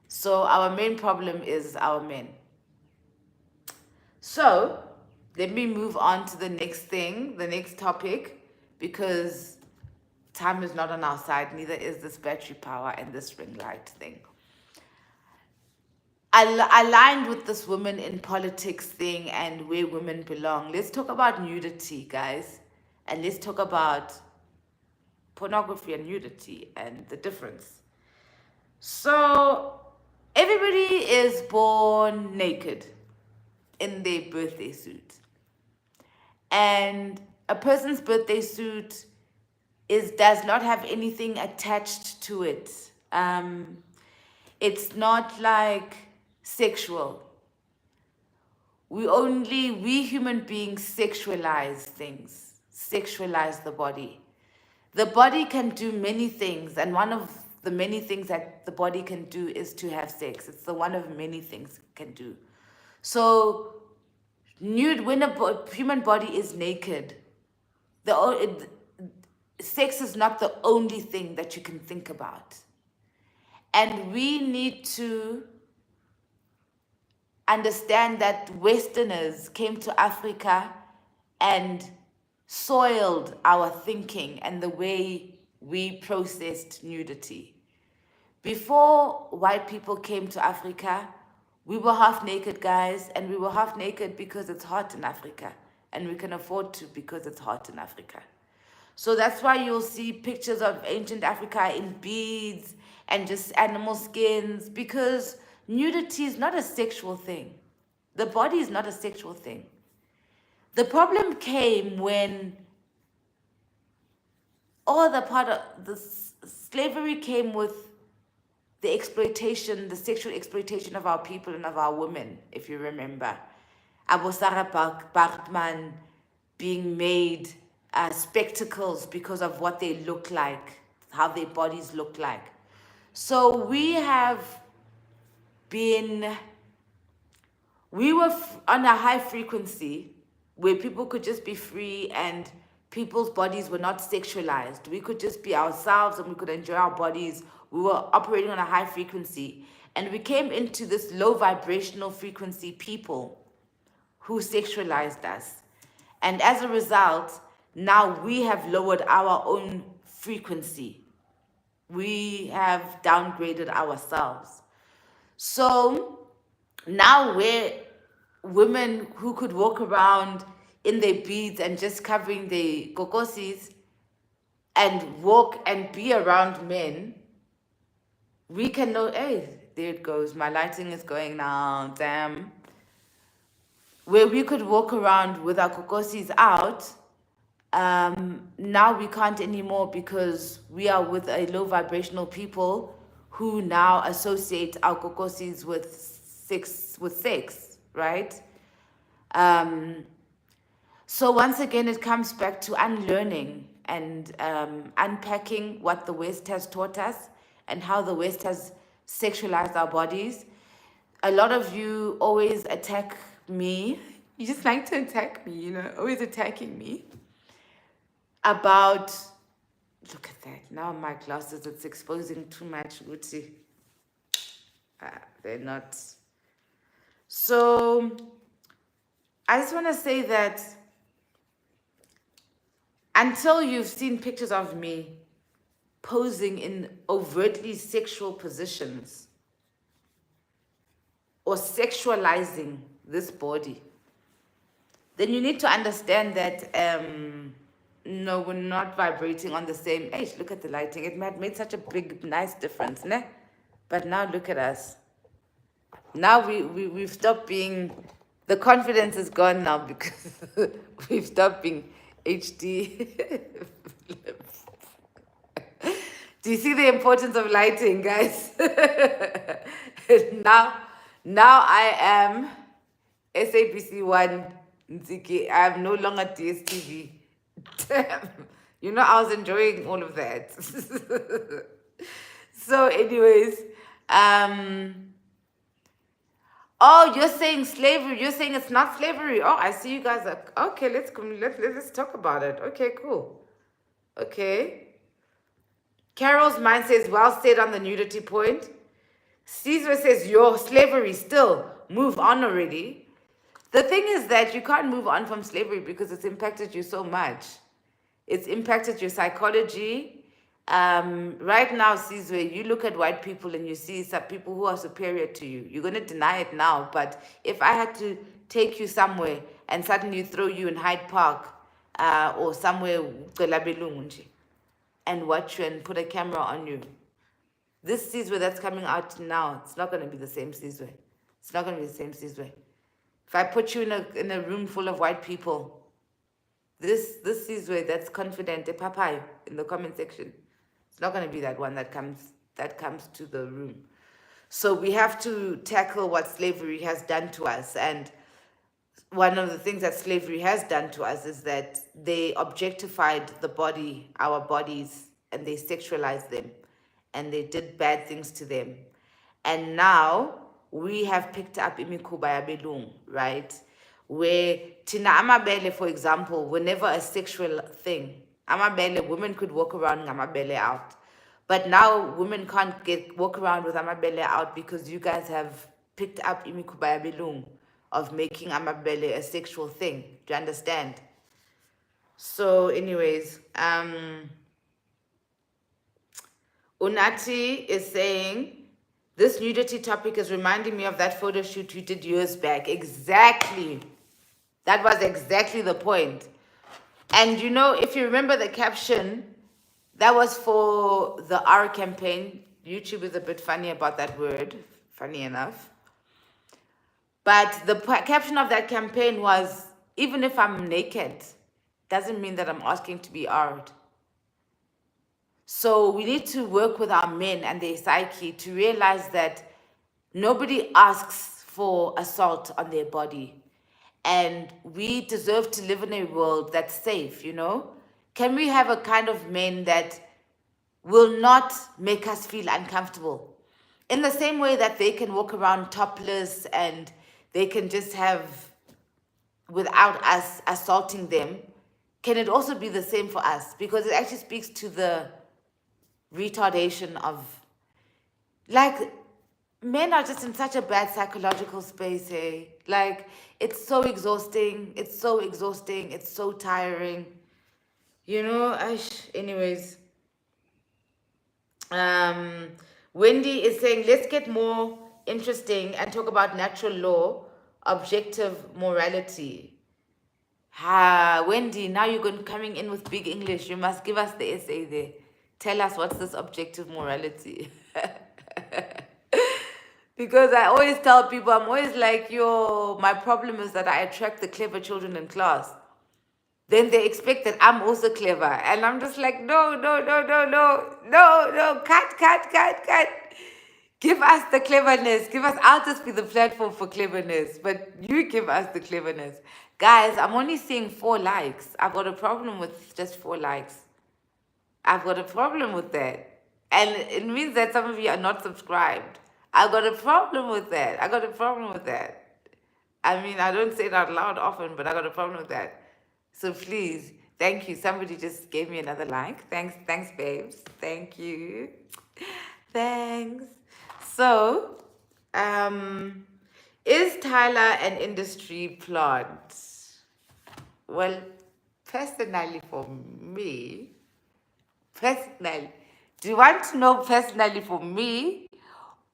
So our main problem is our men. So let me move on to the next thing, the next topic, because time is not on our side, neither is this battery power and this ring light thing. I aligned with this women in politics thing and where women belong. Let's talk about nudity, guys. And let's talk about pornography and nudity and the difference. So everybody is born naked in their birthday suit. And a person's birthday suit does not have anything attached to it. It's not like sexual. we human beings sexualize things, sexualize the body. The body can do many things, and one of the many things that the body can do is to have sex. It's the one of many things it can do. So, when a human body is naked, sex is not the only thing that you can think about. And we need to understand that Westerners came to Africa and soiled our thinking and the way we processed nudity. Before white people came to Africa, we were half naked, guys, and we were half naked because it's hot in Africa, and we can afford to because it's hot in Africa. So that's why you'll see pictures of ancient Africa in beads and just animal skins, because nudity is not a sexual thing. The body is not a sexual thing. The problem came when all the part of the slavery came with the exploitation, the sexual exploitation of our people and of our women, if you remember. Abu Sarah Bartman being made spectacles because of what they look like, how their bodies look like. So we were on a high frequency where people could just be free and people's bodies were not sexualized. We could just be ourselves and we could enjoy our bodies. We were operating on a high frequency. And we came into this low vibrational frequency people who sexualized us. And as a result, now we have lowered our own frequency. We have downgraded ourselves. So now we're women who could walk around in their beads and just covering their kokosis and walk and be around men. We can know, hey, there it goes. My lighting is going now, damn. Where we could walk around with our kokosis out, now we can't anymore because we are with a low vibrational people who now associate our kokosis with sex, right? So once again, it comes back to unlearning and unpacking what the West has taught us and how the West has sexualized our bodies. A lot of you always attack me. You just like to attack me, always attacking me about, look at that. Now my glasses, it's exposing too much, Gucci. They're not. So I just want to say that until you've seen pictures of me posing in overtly sexual positions or sexualizing this body, then you need to understand that no, we're not vibrating on the same age. Look at the lighting. It made such a big, nice difference, ne? But now look at us. Now we've stopped being, the confidence is gone now because we've stopped being HD. Do you see the importance of lighting, guys? Now I am SABC1 Nziki. I am no longer DSTV. Damn. I was enjoying all of that. So anyways, oh, you're saying slavery. You're saying it's not slavery. Oh, I see you guys are, okay, let's talk about it. Okay, cool. Okay. Carol's mind says, well said on the nudity point. Caesar says, your slavery still. Move on already. The thing is that you can't move on from slavery because it's impacted you so much. It's impacted your psychology. Right now, Caesar, you look at white people and you see some people who are superior to you. You're going to deny it now. But if I had to take you somewhere and suddenly throw you in Hyde Park or somewhere and watch you and put a camera on you, this Caesar that's coming out now, it's not going to be the same Caesar. It's not going to be the same Caesar. If I put you in a room full of white people, this Caesar that's confident, a papai in the comment section, it's not going to be that one that comes to the room. So we have to tackle what slavery has done to us. And one of the things that slavery has done to us is that they objectified the body, our bodies, and they sexualized them, and they did bad things to them. And now we have picked up imikhuba yabelungu, right? Where tina amabele, for example, were never a sexual thing. Amabele, women could walk around with amabele out. But now women can't walk around with amabele out because you guys have picked up imikhuba yabelungu of making amabele a sexual thing. Do you understand? So anyways, Unati is saying, this nudity topic is reminding me of that photo shoot you did years back. Exactly. That was exactly the point. And you know, if you remember the caption, that was for the R campaign. YouTube is a bit funny about that word, funny enough. But the caption of that campaign was, even if I'm naked, doesn't mean that I'm asking to be R'd. So we need to work with our men and their psyche to realize that nobody asks for assault on their body. And we deserve to live in a world that's safe, you know? Can we have a kind of men that will not make us feel uncomfortable? In the same way that they can walk around topless and they can just have, without us assaulting them, can it also be the same for us? Because it actually speaks to the retardation of, like, men are just in such a bad psychological space, hey? Like, it's so exhausting, it's so exhausting, it's so tiring. You know, anyways. Wendy is saying, let's get more interesting and talk about natural law, objective morality. Wendy, now you're coming in with big English. You must give us the essay there. Tell us what's this objective morality. Because I always tell people, I'm always like, my problem is that I attract the clever children in class. Then they expect that I'm also clever. And I'm just like, no, cut. Give us the cleverness. I'll just be the platform for cleverness. But you give us the cleverness. Guys, I'm only seeing 4 likes. I've got a problem with just 4 likes. I've got a problem with that. And it means that some of you are not subscribed. I've got a problem with that. I mean, I don't say it out loud often, but I got a problem with that. So please, thank you. Somebody just gave me another like. Thanks, babes. Thank you. Thanks. So, is Tyler an industry plant? Well, personally for me, do you want to know personally for me,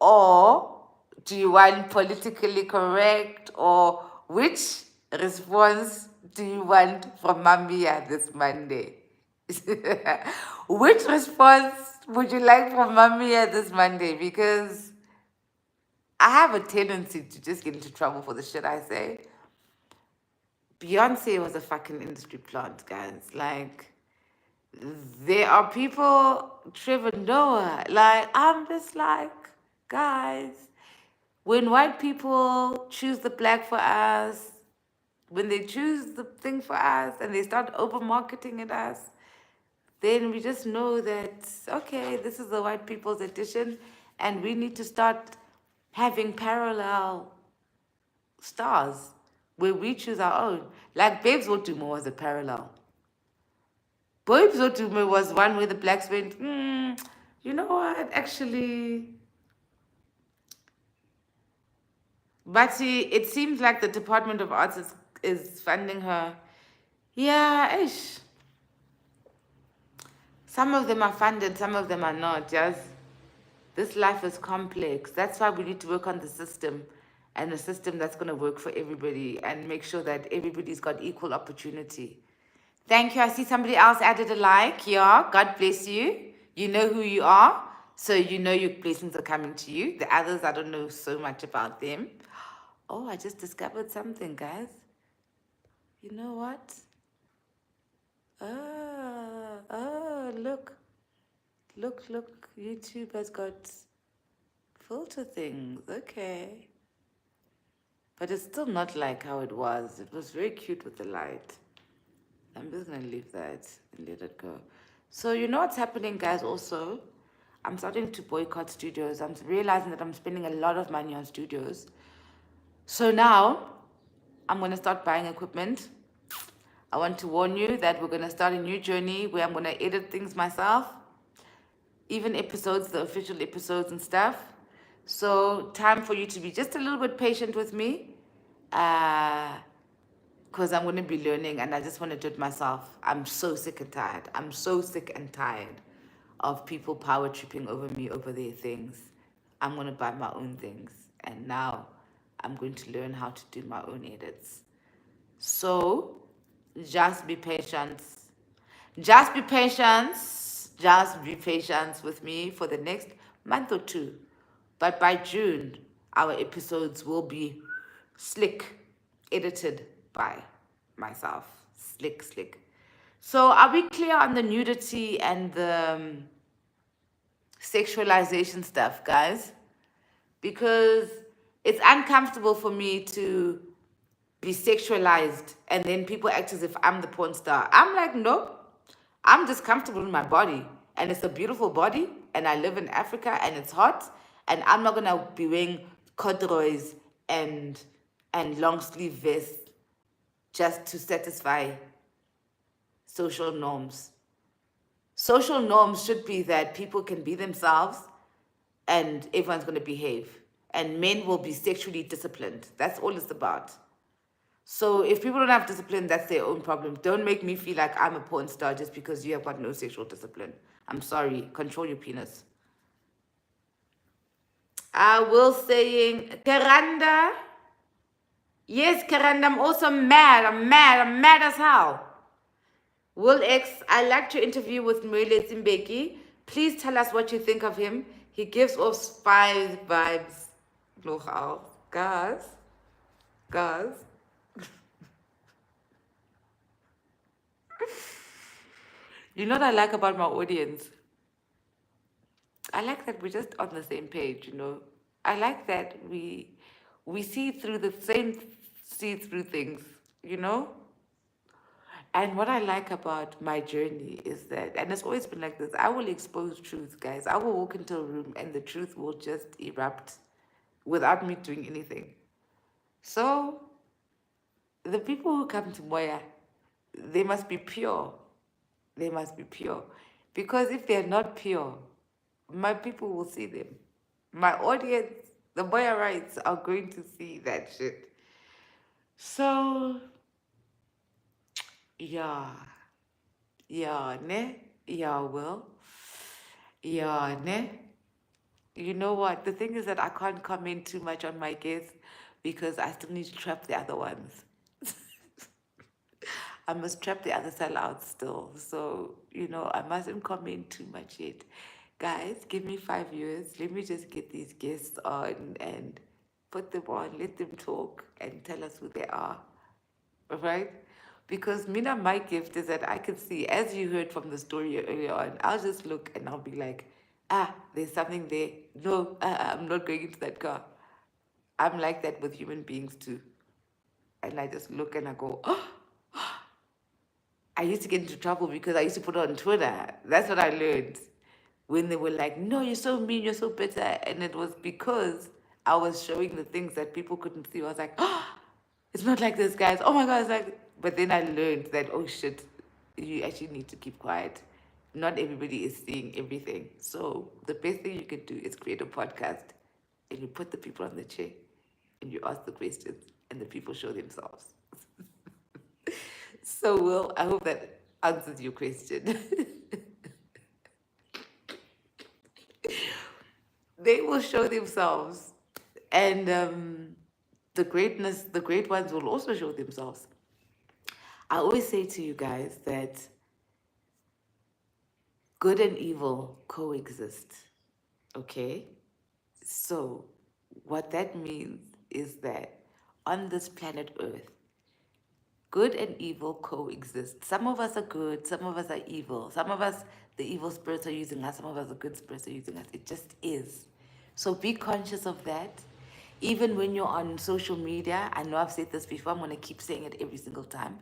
or do you want politically correct, or which response do you want from Mamiya this Monday? Which response would you like from Mamiya this Monday? Because I have a tendency to just get into trouble for the shit I say. Beyonce was a fucking industry plant, guys. Like, there are people, Trevor Noah, like, I'm just like, guys, when white people choose the black for us, when they choose the thing for us and they start over marketing it us, then we just know that, okay, this is the white people's edition, and we need to start having parallel stars where we choose our own. Like Babes Wotumo was a parallel. Babes Wotumo was one where the blacks went, you know what, actually. But it seems like the Department of Arts is funding her. Yeah, ish. Some of them are funded, some of them are not. Just this life is complex. That's why we need to work on the system, and a system that's going to work for everybody and make sure that everybody's got equal opportunity. Thank you. I see somebody else added a like. Yeah, God bless you. You know who you are, so you know your blessings are coming to you. The others, I don't know so much about them. Oh, I just discovered something, guys. You know what? Look. YouTube has got filter things. Okay. But it's still not like how it was. It was very cute with the light. I'm just going to leave that and let it go. So you know what's happening, guys, also? I'm starting to boycott studios. I'm realizing that I'm spending a lot of money on studios. So now, I'm going to start buying equipment. I want to warn you that we're going to start a new journey where I'm going to edit things myself. Even episodes, the official episodes and stuff. So time for you to be just a little bit patient with me. Because I'm going to be learning and I just want to do it myself. I'm so sick and tired. I'm so sick and tired of people power tripping over me over their things. I'm going to buy my own things. And now I'm going to learn how to do my own edits. So just be patient. Just be patient. Just be patient with me for the next month or two. But by June, our episodes will be slick, edited by myself. Slick. So are we clear on the nudity and the sexualization stuff, guys? Because it's uncomfortable for me to be sexualized and then people act as if I'm the porn star. I'm like, nope. I'm just comfortable in my body. And it's a beautiful body. And I live in Africa and it's hot. And I'm not going to be wearing corduroys and long sleeve vests just to satisfy social norms. Social norms should be that people can be themselves and everyone's going to behave. And men will be sexually disciplined. That's all it's about. So if people don't have discipline, that's their own problem. Don't make me feel like I'm a porn star just because you have got no sexual discipline. I'm sorry. Control your penis. I will saying, Karanda. Yes, Karanda, I'm also mad. I'm mad as hell. Will X, I liked your interview with Mwele Zimbeki. Please tell us what you think of him. He gives off spy vibes. Nogal. Guys. You know what I like about my audience? I like that we're just on the same page, you know. I like that we see through the same see-through things, you know. And what I like about my journey is that, and it's always been like this, I will expose truth, guys. I will walk into a room and the truth will just erupt without me doing anything. So the people who come to Moya, they must be pure. They must be pure. Because if they're not pure, my people will see them. My audience, the Moyarites, are going to see that shit. So, yeah, ne? Yeah, will. Yeah, ne? You know what? The thing is that I can't comment too much on my guests because I still need to trap the other ones. I must trap the other sellouts still. So, you know, I mustn't comment too much yet. Guys, give me 5 years. Let me just get these guests on and put them on, let them talk and tell us who they are. Right? Because Mina, my gift is that I can see, as you heard from the story earlier on, I'll just look and I'll be like, there's something there. No, I'm not going into that car. I'm like that with human beings too. And I just look and I go, oh, I used to get into trouble because I used to put it on Twitter. That's what I learned. When they were like, no, you're so mean, you're so bitter. And it was because I was showing the things that people couldn't see. I was like, oh, it's not like this, guys. Oh my God, it's like... But then I learned that, oh shit, you actually need to keep quiet. Not everybody is seeing everything. So the best thing you can do is create a podcast and you put the people on the chair and you ask the questions and the people show themselves. So, Will, I hope that answers your question. They will show themselves. And the great ones will also show themselves. I always say to you guys that good and evil coexist. Okay? So, what that means is that on this planet Earth, good and evil coexist. Some of us are good, some of us are evil. Some of us, the evil spirits are using us, some of us, the good spirits are using us. It just is. So be conscious of that. Even when you're on social media, I know I've said this before, I'm going to keep saying it every single time.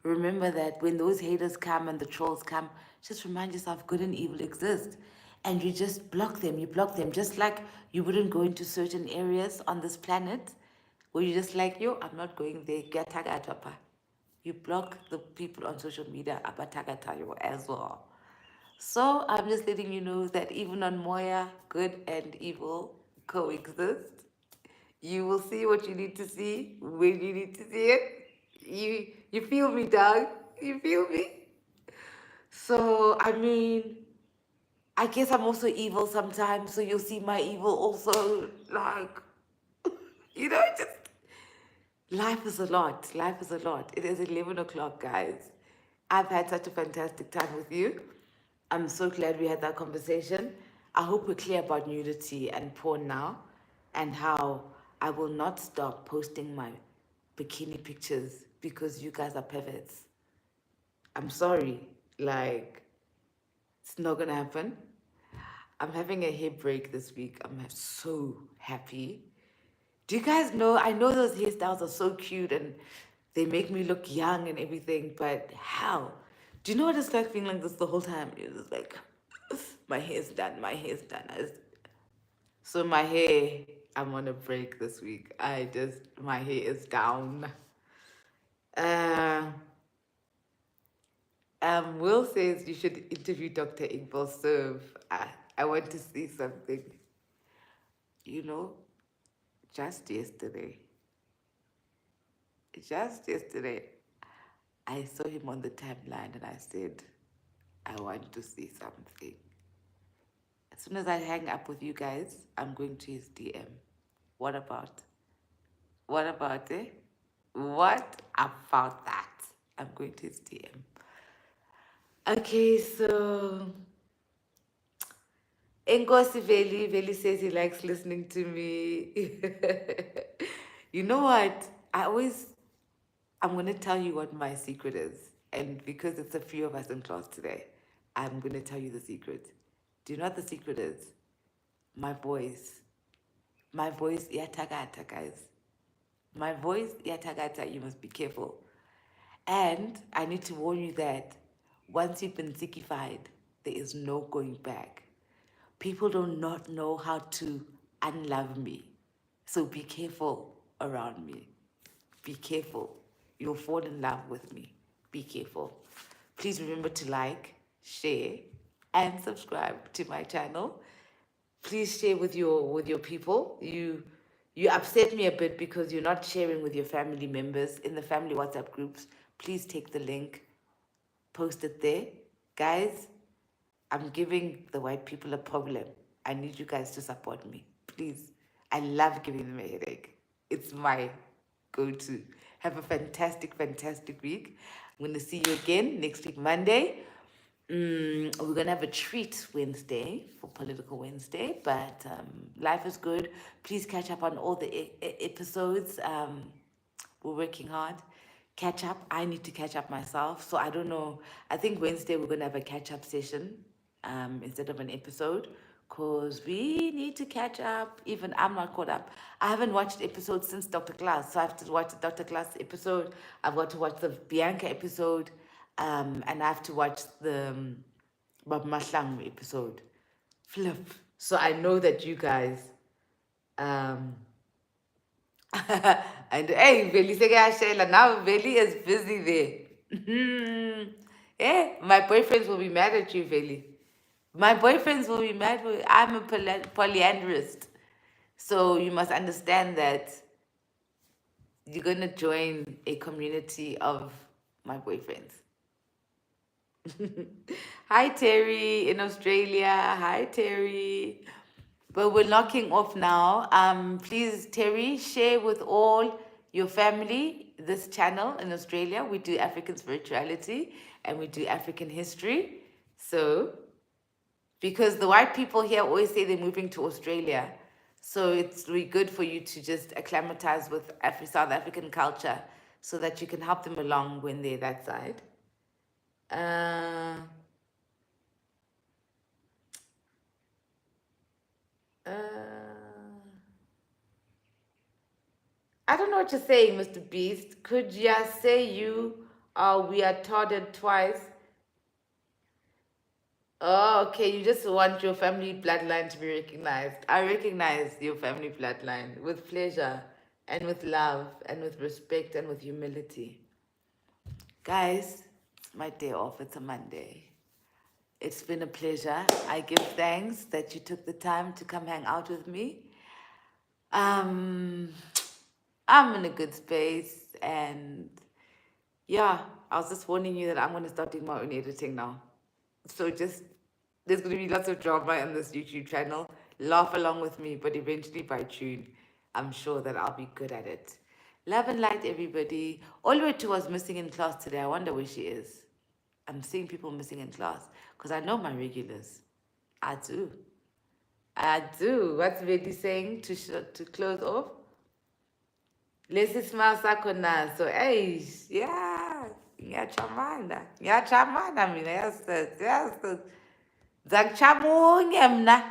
Remember that when those haters come and the trolls come, just remind yourself good and evil exist. And you just block them. You block them. Just like you wouldn't go into certain areas on this planet where you're just like, yo, I'm not going there. You block the people on social media as well. So I'm just letting you know that even on Moya, good and evil coexist. You will see what you need to see when you need to see it. You feel me, dog? You feel me? So I mean, I guess I'm also evil sometimes, so you'll see my evil also. Like, just life is a lot. Life is a lot. It is 11 o'clock, guys. I've had such a fantastic time with you. I'm so glad we had that conversation. I hope we're clear about nudity and porn now, and how I will not stop posting my bikini pictures because you guys are perverts. I'm sorry. Like, it's not gonna happen. I'm having a hair break this week. I'm so happy. Do you guys know? I know those hairstyles are so cute and they make me look young and everything, but how? Do you know what it's like feeling like this the whole time? It's just like, my hair's done, my hair's done. So my hair, I'm on a break this week. My hair is down. Uh, Will says you should interview Dr. Iqbal Serve. I want to see something. You know, just yesterday, I saw him on the timeline and I said, I want to see something. As soon as I hang up with you guys, I'm going to his DM. What about? What about it? What about that? I'm going to his DM. Okay, so Nkosi Veli says he likes listening to me. You know what? I'm going to tell you what my secret is. And because it's a few of us in class today, I'm going to tell you the secret. Do you know what the secret is? My voice. My voice, yatagata, guys. My voice, yatagata, you must be careful. And I need to warn you that once you've been sickified, there is no going back. People do not know how to unlove me. So be careful around me. Be careful. You'll fall in love with me. Be careful. Please remember to like, share, and subscribe to my channel. Please share with your people. You upset me a bit because you're not sharing with your family members in the family WhatsApp groups. Please take the link, post it there. Guys, I'm giving the white people a problem. I need you guys to support me. Please. I love giving them a headache. It's my go-to. Have a fantastic, fantastic week. I'm going to see you again next week, Monday. We're going to have a treat Wednesday for Political Wednesday, but life is good. Please catch up on all the episodes. We're working hard. Catch up. I need to catch up myself. So I don't know. I think Wednesday we're going to have a catch-up session instead of an episode, because we need to catch up. Even I'm not caught up. I haven't watched episodes since Dr. Class, so I have to watch the Dr. Class episode. I've got to watch the Bianca episode, and I have to watch the Bob Maslang episode. Flip. So I know that you guys, and hey, Veli Shayla, now Veli is busy there. Yeah, my boyfriends will be mad at you, Veli. My boyfriends will be mad with I'm a polyandrist. So you must understand that you're going to join a community of my boyfriends. Hi, Terry in Australia. Hi, Terry. But we're knocking off now. Please, Terry, share with all your family this channel in Australia. We do African spirituality and we do African history. So, because the white people here always say they're moving to Australia. So it's really good for you to just acclimatize with South African culture so that you can help them along when they're that side. Uh, uh, I don't know what you're saying, Mr. Beast. Could you say we are taught twice? Oh, okay. You just want your family bloodline to be recognized. I recognize your family bloodline with pleasure and with love and with respect and with humility. Guys, it's my day off. It's a Monday. It's been a pleasure. I give thanks that you took the time to come hang out with me. I'm in a good space, and yeah, I was just warning you that I'm going to start doing my own editing now. So there's going to be lots of drama on this YouTube channel. Laugh along with me, but eventually by June, I'm sure that I'll be good at it. Love and light, everybody. Olwetu was missing in class today. I wonder where she is. I'm seeing people missing in class because I know my regulars. I do. I do. What's Vedi saying to close off? Lesi smile sakho naso. Hey, yeah. Ngiyachamana mina yazi. Zakuchamunye mna.